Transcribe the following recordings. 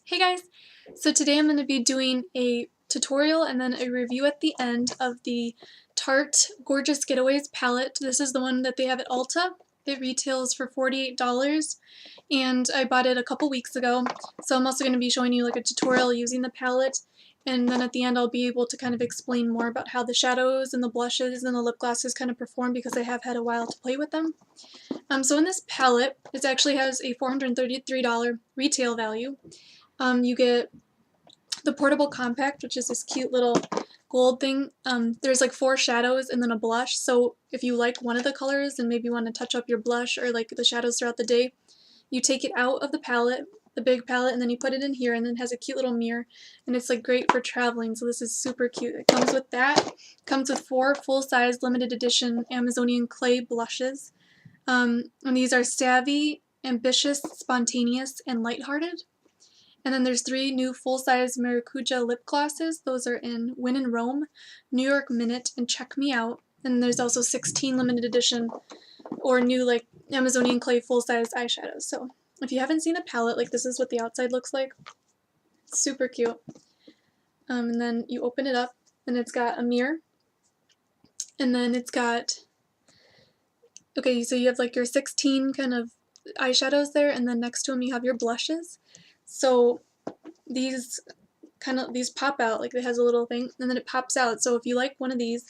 Hey guys! So today I'm going to be doing a tutorial and then a review at the end of the Tarte Gorgeous Getaways palette. This is the one that they have at Ulta. It retails for $48 and I bought it a couple weeks ago. So I'm also going to be showing you like a tutorial using the palette, and then at the end I'll be able to kind of explain more about how the shadows and the blushes and the lip glosses kind of perform because I have had a while to play with them. So in this palette, it actually has a $433 retail value. You get the portable compact, which is this cute little gold thing. There's like 4 shadows and then a blush, so if you like one of the colors and maybe want to touch up your blush or like the shadows throughout the day, you take it out of the palette, the big palette, and then you put it in here, and then it has a cute little mirror, and it's like great for traveling, so this is super cute. It comes with that. It comes with 4 full-size limited edition Amazonian clay blushes. And these are savvy, ambitious, spontaneous, and lighthearted. And then there's 3 new full-size Maracuja lip glosses. Those are in Win in Rome, New York Minute, and Check Me Out. And there's also 16 limited edition or new like Amazonian clay full-size eyeshadows. So if you haven't seen the palette, like this is what the outside looks like. It's super cute. And then you open it up and it's got a mirror. And then it's got, okay, so you have like your 16 kind of eyeshadows there, and then next to them you have your blushes. So these pop out, like it has a little thing and then it pops out. So if you like one of these,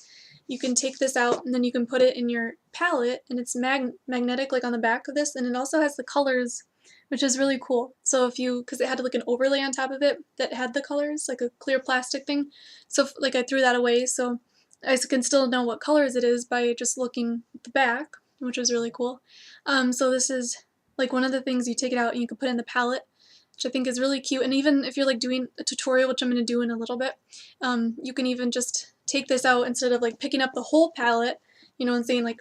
you can take this out and then you can put it in your palette, and it's magnetic like on the back of this, and it also has the colors, which is really cool. So if you, because it had like an overlay on top of it that had the colors, like a clear plastic thing, so like I threw that away, so I can still know what colors it is by just looking at the back, which was really cool. So this is like one of the things you take it out and you can put in the palette, which I think is really cute. And even if you're like doing a tutorial, which I'm going to do in a little bit, you can even just take this out instead of like picking up the whole palette, you know, and saying like,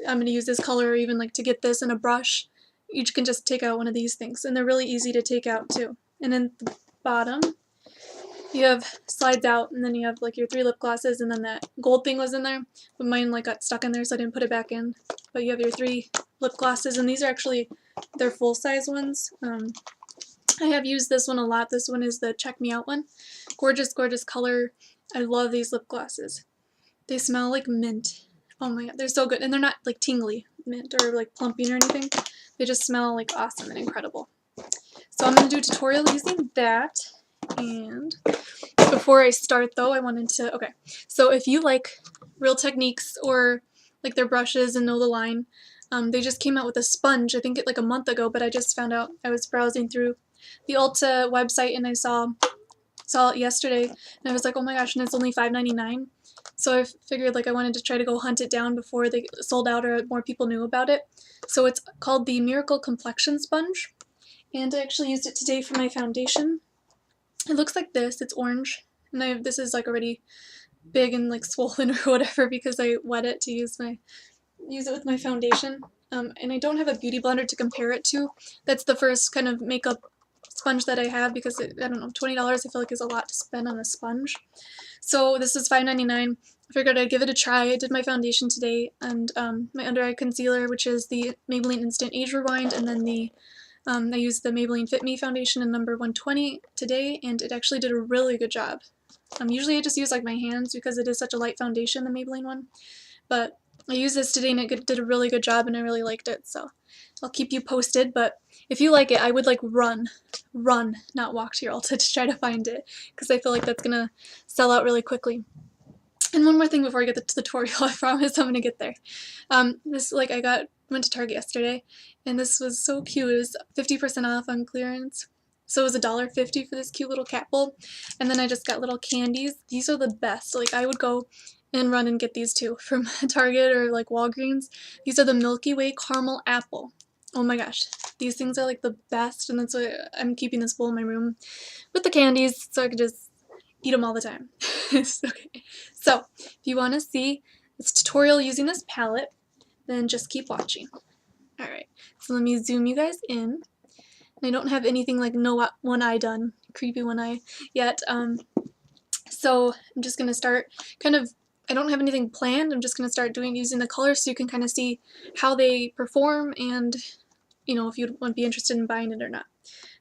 I'm going to use this color, or even like to get this in a brush, you can just take out one of these things, and they're really easy to take out too. And then the bottom, you have slides out, and then you have like your 3 lip glosses, and then that gold thing was in there, but mine like got stuck in there, so I didn't put it back in. But you have your 3 lip glosses, and these are actually, they're full-size ones. I have used this one a lot. This one is the Check Me Out one. Gorgeous, gorgeous color. I love these lip glosses. They smell like mint. Oh my god, they're so good. And they're not like tingly mint or like plumping or anything. They just smell like awesome and incredible. So I'm going to do a tutorial using that. And before I start though, I wanted to, okay, so if you like Real Techniques or like their brushes and know the line, they just came out with a sponge, I think like a month ago, but I just found out, I was browsing through the Ulta website and I saw it yesterday, and I was like, oh my gosh, and it's only $5.99. So I figured like I wanted to try to go hunt it down before they sold out or more people knew about it. So it's called the Miracle Complexion Sponge, and I actually used it today for my foundation. It looks like this. It's orange, and this is like already big and like swollen or whatever because I wet it to use it with my foundation. And I don't have a beauty blender to compare it to. That's the first kind of makeup sponge that I have because I don't know, $20 I feel like is a lot to spend on a sponge. So this is $5.99. I figured I'd give it a try. I did my foundation today, and my under eye concealer, which is the Maybelline Instant Age Rewind, and then I used the Maybelline Fit Me foundation in number 120 today, and it actually did a really good job. Usually I just use like my hands because it is such a light foundation, the Maybelline one, but I used this today and it did a really good job and I really liked it, so I'll keep you posted. But if you like it, I would like run, not walk to your Ulta to try to find it, because I feel like that's gonna sell out really quickly. And one more thing before I get to the tutorial, I promise I'm gonna get there. This, like, went to Target yesterday, and this was so cute. It was 50% off on clearance. So it was $1.50 for this cute little cat bowl. And then I just got little candies. These are the best. Like, I would go and run and get these too from Target or like Walgreens. These are the Milky Way Caramel Apple. Oh my gosh, these things are like the best, and that's why I'm keeping this bowl in my room with the candies so I could just eat them all the time. Okay. So if you want to see this tutorial using this palette, then just keep watching. Alright, so let me zoom you guys in. I don't have anything like no one eye done, creepy one eye yet. So I'm just going to start kind of, I don't have anything planned. I'm just going to start using the colors so you can kind of see how they perform and, you know, if you'd be interested in buying it or not.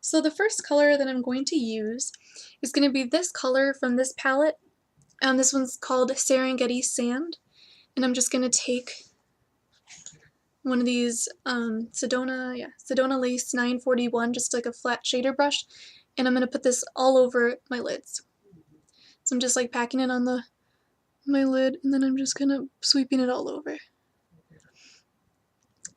So the first color that I'm going to use is going to be this color from this palette. This one's called Serengeti Sand. And I'm just going to take one of these Sedona Lace 941, just like a flat shader brush. And I'm going to put this all over my lids. So I'm just like packing it on my lid, and then I'm just kind of sweeping it all over.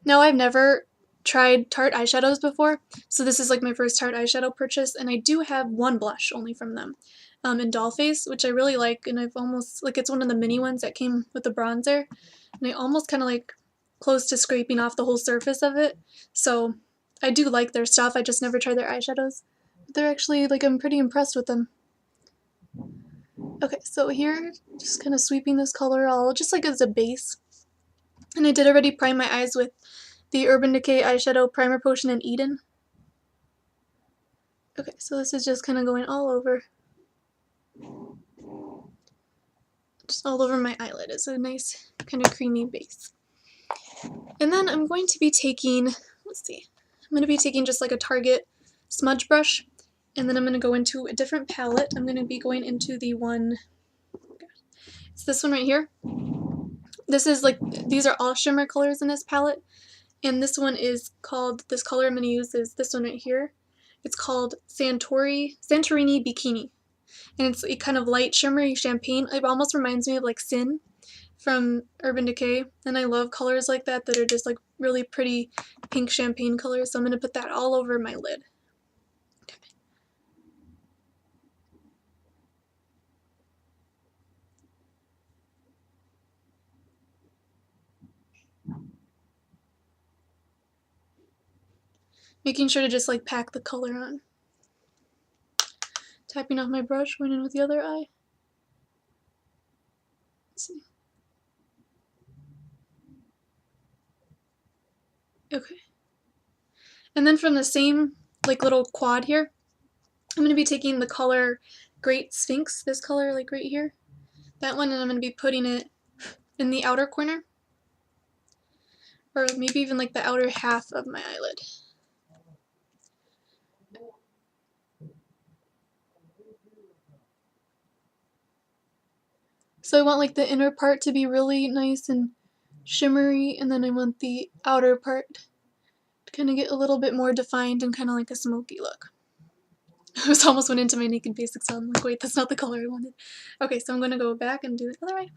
Now, I've never tried Tarte eyeshadows before, so this is like my first Tarte eyeshadow purchase, and I do have one blush only from them, in Dollface, which I really like, and I've almost, like, it's one of the mini ones that came with the bronzer, and I almost kind of like close to scraping off the whole surface of it, so I do like their stuff. I just never tried their eyeshadows, but they're actually, like, I'm pretty impressed with them. Okay, so here, just kind of sweeping this color all, just like as a base. And I did already prime my eyes with the Urban Decay Eyeshadow Primer Potion in Eden. Okay, so this is just kind of going all over. Just all over my eyelid. It's a nice kind of creamy base. And then I'm going to be taking, let's see, I'm going to be taking just like a Target smudge brush. And then I'm going to go into a different palette. I'm going to be going into the one, it's this one right here. This is like, these are all shimmer colors in this palette. And this one is called, this color I'm going to use is this one right here. It's called Santorini Bikini. And it's a kind of light shimmery champagne. It almost reminds me of like Sin from Urban Decay. And I love colors like that that are just like really pretty pink champagne colors. So I'm going to put that all over my lid. Okay. Making sure to just like pack the color on. Tapping off my brush, going in with the other eye. Let's see. Okay. And then from the same like little quad here, I'm going to be taking the color Great Sphinx, this color like right here. That one, and I'm going to be putting it in the outer corner. Or maybe even like the outer half of my eyelid. So I want like the inner part to be really nice and shimmery, and then I want the outer part to kind of get a little bit more defined and kind of like a smoky look. I was almost went into my naked basics, so I'm like, wait, that's not the color I wanted. Okay, so I'm going to go back and do the other eye.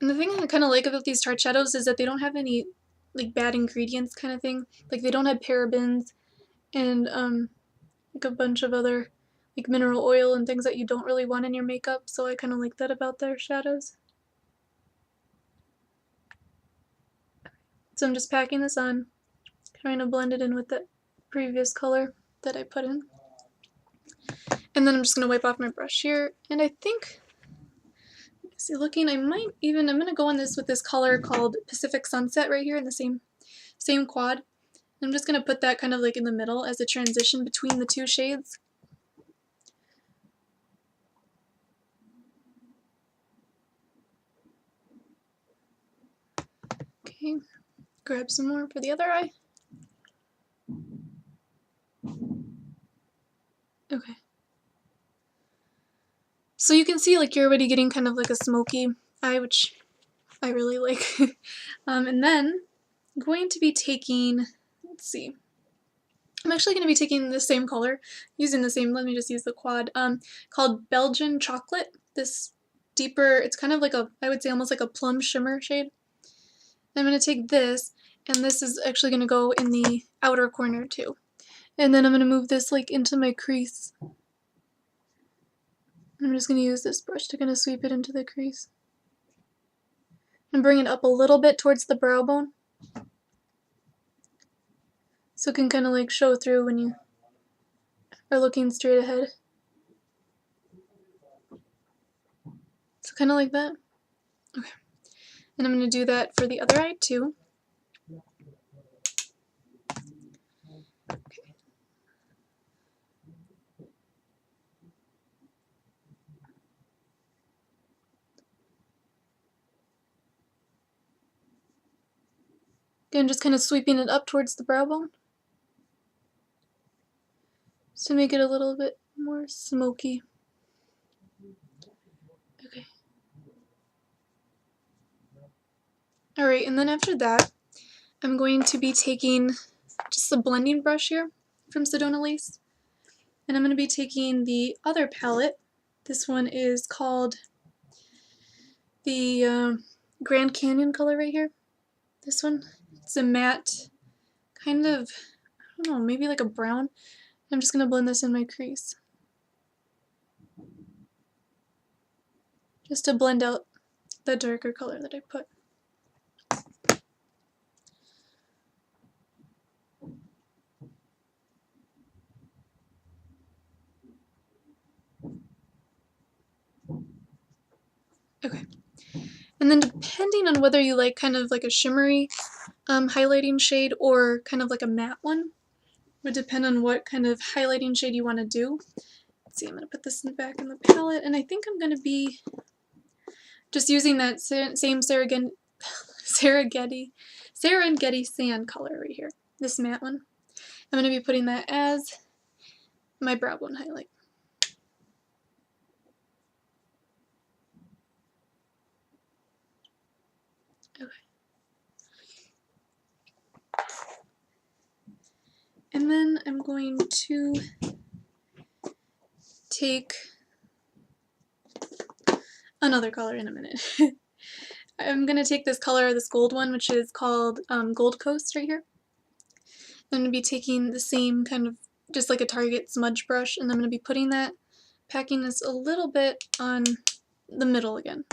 And the thing I kind of like about these Tarte shadows is that they don't have any like bad ingredients kind of thing. Like they don't have parabens and like a bunch of other like mineral oil and things that you don't really want in your makeup, so I kind of like that about their shadows. So I'm just packing this on, trying to blend it in with the previous color that I put in. And then I'm just going to wipe off my brush here, and I think, see, looking, I'm going to go in this with this color called Pacific Sunset right here in the same quad. I'm just going to put that kind of like in the middle as a transition between the two shades. Okay, grab some more for the other eye. Okay. So you can see like you're already getting kind of like a smoky eye, which I really like. And then I'm going to be taking, let's see, I'm actually going to be taking the same color, using the same, let me just use the quad, called Belgian Chocolate. This deeper, it's kind of like a, I would say almost like a plum shimmer shade. I'm going to take this, and this is actually going to go in the outer corner too. And then I'm going to move this like into my crease. I'm just going to use this brush to kind of sweep it into the crease. And bring it up a little bit towards the brow bone. So it can kind of like show through when you are looking straight ahead. So kind of like that. Okay. And I'm going to do that for the other eye too. Okay. Again, just kind of sweeping it up towards the brow bone. just to make it a little bit more smoky. Okay. Alright, and then after that, I'm going to be taking just the blending brush here from Sedona Lace, and I'm going to be taking the other palette. This one is called the Grand Canyon color right here. This one, it's a matte, kind of, I don't know, maybe like a brown. I'm just going to blend this in my crease, just to blend out the darker color that I put. Okay. And then depending on whether you like kind of like a shimmery highlighting shade or kind of like a matte one, would depend on what kind of highlighting shade you want to do. Let's see, I'm going to put this back in the palette, and I think I'm going to be just using that same Serengeti sand color right here, this matte one. I'm going to be putting that as my brow bone highlight. Okay. And then I'm going to take another color in a minute. I'm going to take this color, this gold one, which is called Gold Coast right here. I'm going to be taking the same kind of, just like a Target smudge brush, and I'm going to be putting that, packing this a little bit on the middle again.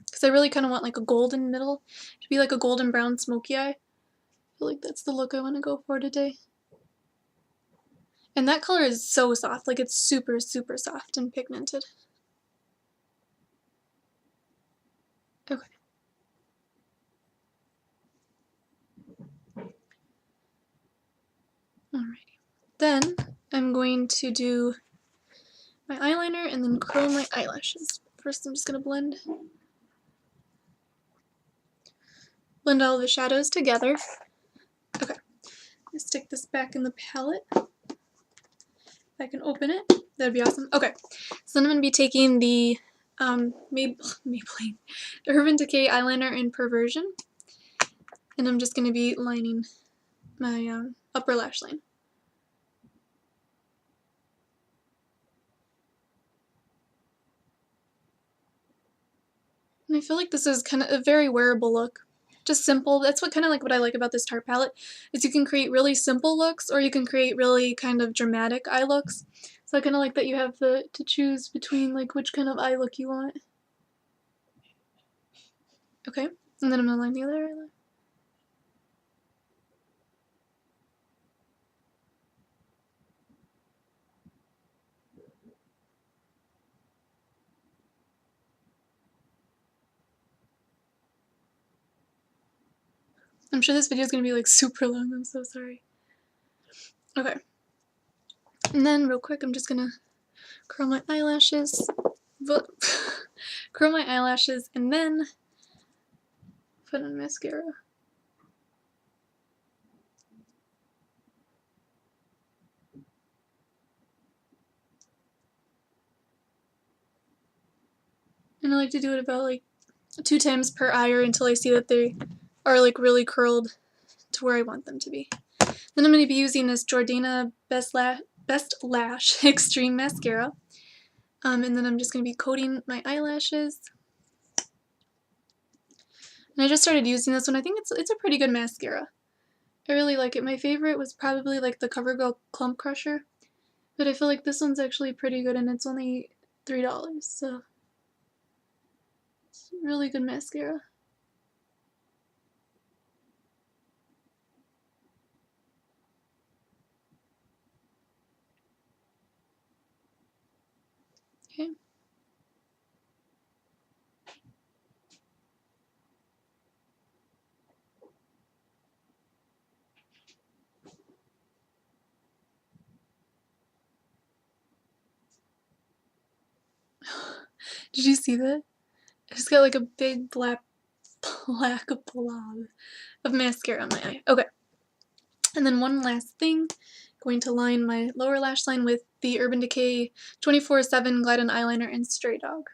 Because I really kind of want like a golden middle, to be like a golden brown smoky eye. I feel like that's the look I want to go for today. And that color is so soft, like it's super, super soft and pigmented. Okay. Alrighty. Then I'm going to do my eyeliner and then curl my eyelashes. First I'm just going to blend all the shadows together. Okay. Let's stick this back in the palette. If I can open it, that'd be awesome. Okay, so then I'm going to be taking the Maybelline Urban Decay eyeliner in Perversion, and I'm just going to be lining my upper lash line. And I feel like this is kind of a very wearable look. Just simple. That's what kind of like what I like about this Tarte palette, is you can create really simple looks, or you can create really kind of dramatic eye looks. So I kind of like that you have to choose between like which kind of eye look you want. Okay, and then I'm going to line the other eyeliner. I'm sure this video is going to be like super long, I'm so sorry. Okay. And then real quick, I'm just going to curl my eyelashes. Curl my eyelashes and then put on mascara. And I like to do it about like 2 times per eye, or until I see that they are like really curled to where I want them to be. Then I'm going to be using this Jordana Best Lash Extreme Mascara. And then I'm just going to be coating my eyelashes. And I just started using this one. I think it's a pretty good mascara. I really like it. My favorite was probably like the CoverGirl Clump Crusher. But I feel like this one's actually pretty good, and it's only $3, so it's a really good mascara. Okay. Did you see that? I just got like a big black blob of mascara on my eye. Okay. And then one last thing, going to line my lower lash line with the Urban Decay 24/7 Glide On Eyeliner in Stray Dog.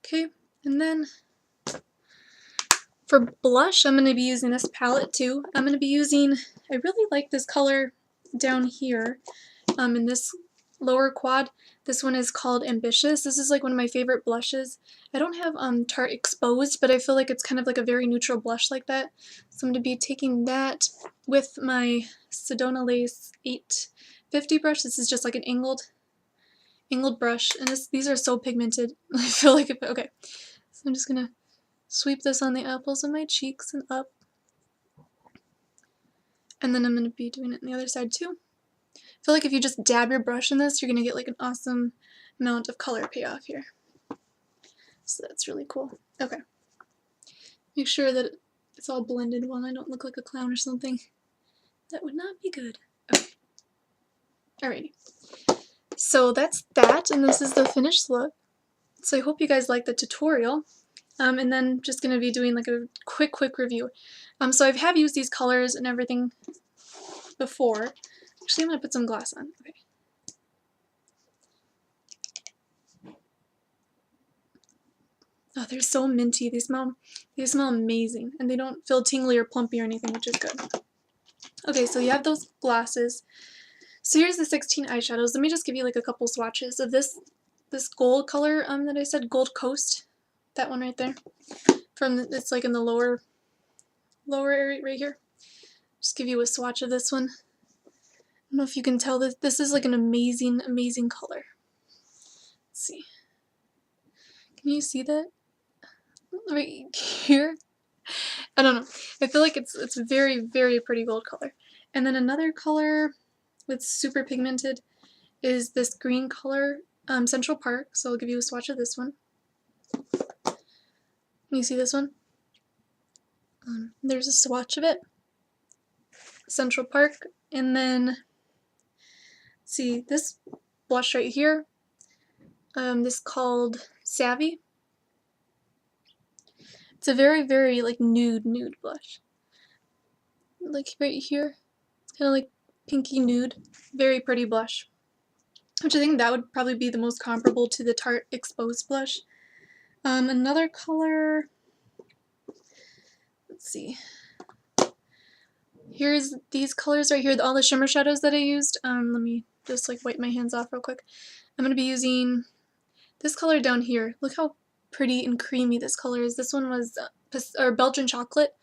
Okay, and then for blush, I'm going to be using this palette too. I'm going to be using, I really like this color down here in this lower quad. This one is called Ambitious. This is like one of my favorite blushes. I don't have Tarte Exposed, but I feel like it's kind of like a very neutral blush like that. So I'm going to be taking that with my Sedona Lace 850 brush. This is just like an angled brush, and these are so pigmented. I feel like okay. So I'm just going to sweep this on the apples of my cheeks and up. And then I'm going to be doing it on the other side too. I feel like if you just dab your brush in this, you're going to get like an awesome amount of color payoff here. So that's really cool. Okay. Make sure that it's all blended well. I don't look like a clown or something. That would not be good. Okay. Alrighty. So that's that, and this is the finished look. So I hope you guys liked the tutorial. And then just going to be doing like a quick review. So I have used these colors and everything before. Actually, I'm going to put some gloss on. Okay. Oh, they're so minty. They smell amazing, and they don't feel tingly or plumpy or anything, which is good. Okay, so you have those glosses. So here's the 16 eyeshadows. Let me just give you like a couple swatches of this gold color that I said, Gold Coast. That one right there. It's like in the lower area right here. Just give you a swatch of this one. I don't know if you can tell this is like an amazing color. Let's see. Can you see that? Right here? I don't know. I feel like it's a very pretty gold color. And then another color that's super pigmented is this green color, Central Park. So I'll give you a swatch of this one. Can you see this one? There's a swatch of it. Central Park. And then, see, this blush right here, this called Savvy. It's a very like nude blush. Like right here, it's kind of like pinky nude. Very pretty blush. Which I think that would probably be the most comparable to the Tarte Exposed blush. Another color, let's see. Here's these colors right here, all the shimmer shadows that I used. Let me just like wipe my hands off real quick. I'm going to be using this color down here. Look how pretty and creamy this color is. This one was Belgian Chocolate.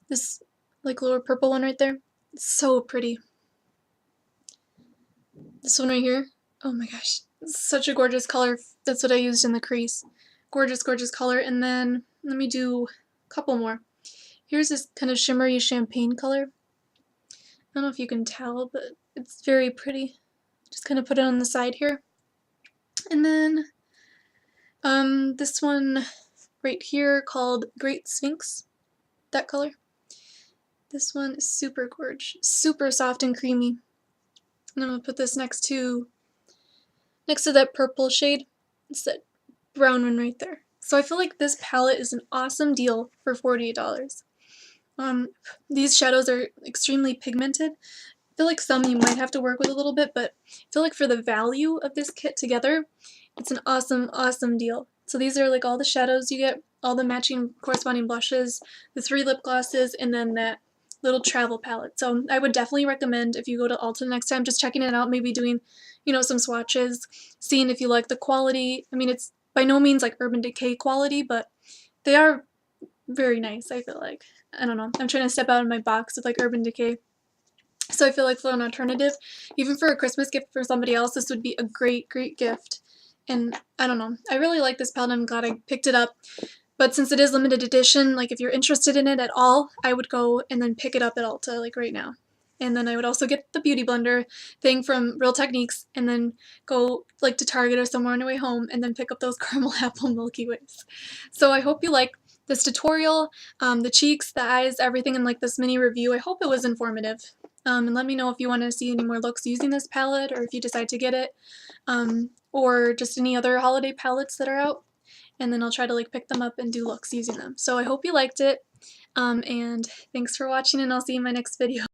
This like lower purple one right there. It's so pretty. This one right here. Oh my gosh. It's such a gorgeous color. That's what I used in the crease. Gorgeous color. And then let me do a couple more. Here's this kind of shimmery champagne color. I don't know if you can tell, but it's very pretty. Just kind of put it on the side here. And then this one right here called Great Sphinx, that color. This one is super gorgeous, super soft and creamy. And I'm going to put this next to that purple shade. It's that brown one right there. So I feel like this palette is an awesome deal for $48. These shadows are extremely pigmented. I feel like some you might have to work with a little bit, but I feel like for the value of this kit together, it's an awesome deal. So these are like all the shadows you get, all the matching corresponding blushes, the 3 lip glosses, and then that little travel palette. So I would definitely recommend, if you go to Ulta next time, just checking it out, maybe doing, you know, some swatches, seeing if you like the quality. I mean, it's by no means like Urban Decay quality, but they are very nice, I feel like. I don't know. I'm trying to step out of my box with like Urban Decay. So I feel like for an alternative, even for a Christmas gift for somebody else, this would be a great gift. And I don't know. I really like this palette. I'm glad I picked it up. But since it is limited edition, like if you're interested in it at all, I would go and then pick it up at Ulta like right now. And then I would also get the Beauty Blender thing from Real Techniques and then go like to Target or somewhere on your way home and then pick up those caramel apple Milky Ways. So I hope you like this tutorial, the cheeks, the eyes, everything in like this mini review. I hope it was informative. And let me know if you want to see any more looks using this palette or if you decide to get it, or just any other holiday palettes that are out. and then I'll try to like pick them up and do looks using them. So I hope you liked it, and thanks for watching, and I'll see you in my next video.